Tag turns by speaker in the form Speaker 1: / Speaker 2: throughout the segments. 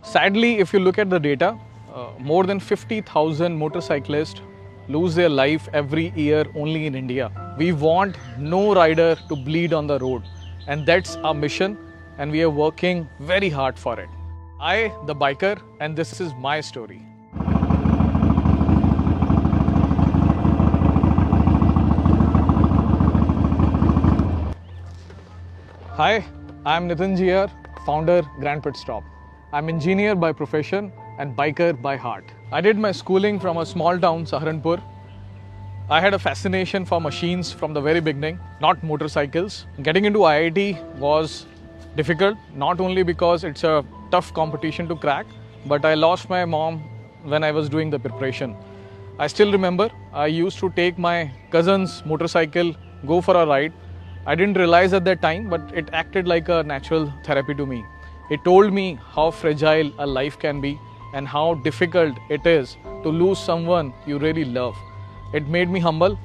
Speaker 1: Sadly, if you look at the data, more than 50,000 motorcyclists lose their life every year only in India. We want no rider to bleed on the road, and that's our mission, and we are working very hard for it. I, the biker, and this is my story. Hi, I'm Nitin Jr., founder Grand Pit Stop. I'm engineer by profession and biker by heart. I did my schooling from a small town, Saharanpur. I had a fascination for machines from the very beginning, not motorcycles. Getting into IIT was difficult, not only because it's a tough competition to crack, but I lost my mom when I was doing the preparation. I still remember I used to take my cousin's motorcycle, go for a ride. I didn't realize at that time, but it acted like a natural therapy to me. It told me how fragile a life can be and how difficult it is to lose someone you really love. It made me humble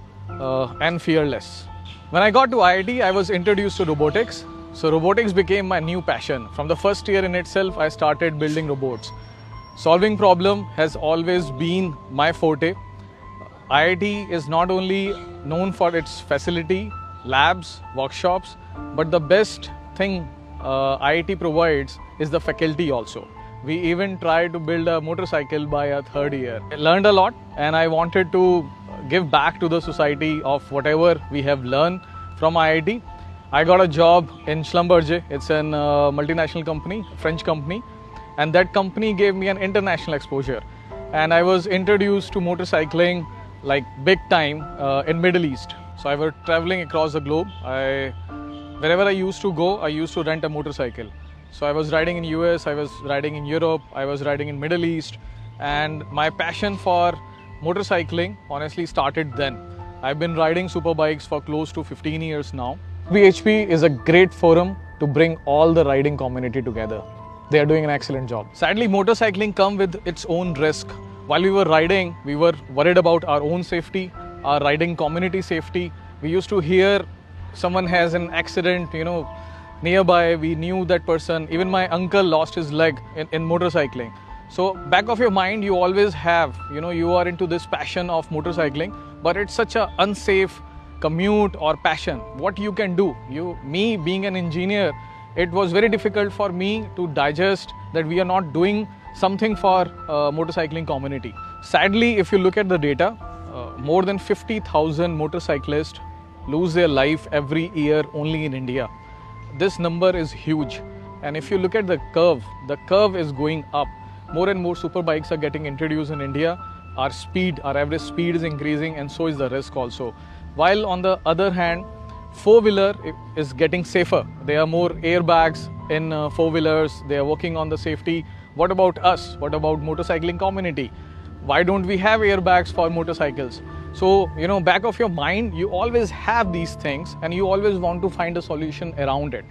Speaker 1: and fearless. When I got to IIT, I was introduced to robotics. So robotics became my new passion. From the first year in itself, I started building robots. Solving problem has always been my forte. IIT is not only known for its facility, labs, workshops, but the best thing IIT provides is the faculty also. We even tried to build a motorcycle by a third year. I learned a lot and I wanted to give back to the society of whatever we have learned from IIT. I got a job in Schlumberger. It's a multinational company, French company, and that company gave me an international exposure. And I was introduced to motorcycling like big time in Middle East. So I was traveling across the globe. Wherever I used to go, I used to rent a motorcycle. So I was riding in US, I was riding in Europe, I was riding in Middle East, and my passion for motorcycling honestly started then. I've been riding superbikes for close to 15 years now. BHP is a great forum to bring all the riding community together. They are doing an excellent job. Sadly, motorcycling comes with its own risk. While we were riding, we were worried about our own safety, our riding community safety. We used to hear someone has an accident, nearby. We knew that person. Even my uncle lost his leg in motorcycling. So back of your mind, you always have, you are into this passion of motorcycling, but it's such an unsafe commute or passion. What you can do, me being an engineer, it was very difficult for me to digest that we are not doing something for motorcycling community. Sadly, if you look at the data, more than 50,000 motorcyclists lose their life every year only in India. This number is huge. And if you look at the curve is going up. More and more superbikes are getting introduced in India. Our average speed is increasing, and so is the risk also. While on the other hand, four-wheeler is getting safer. There are more airbags in four-wheelers. They are working on the safety. What about us? What about motorcycling community? Why don't we have airbags for motorcycles? So, back of your mind, you always have these things and you always want to find a solution around it.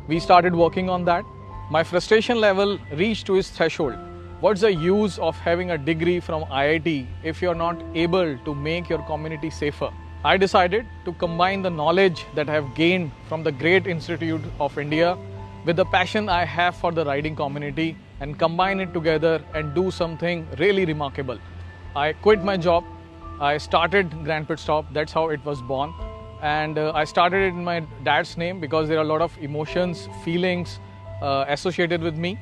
Speaker 1: We started working on that. My frustration level reached to its threshold. What's the use of having a degree from IIT if you're not able to make your community safer? I decided to combine the knowledge that I have gained from the Great Institute of India with the passion I have for the riding community and combine it together and do something really remarkable. I quit my job. I started Grand Pit Stop. That's how it was born. And I started it in my dad's name because there are a lot of emotions, feelings associated with me.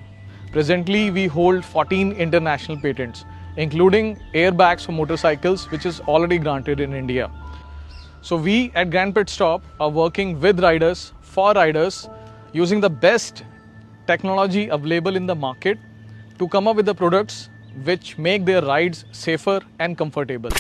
Speaker 1: Presently, we hold 14 international patents, including airbags for motorcycles, which is already granted in India. So we at Grand Pit Stop are working with riders, for riders, using the best technology available in the market to come up with the products which make their rides safer and comfortable.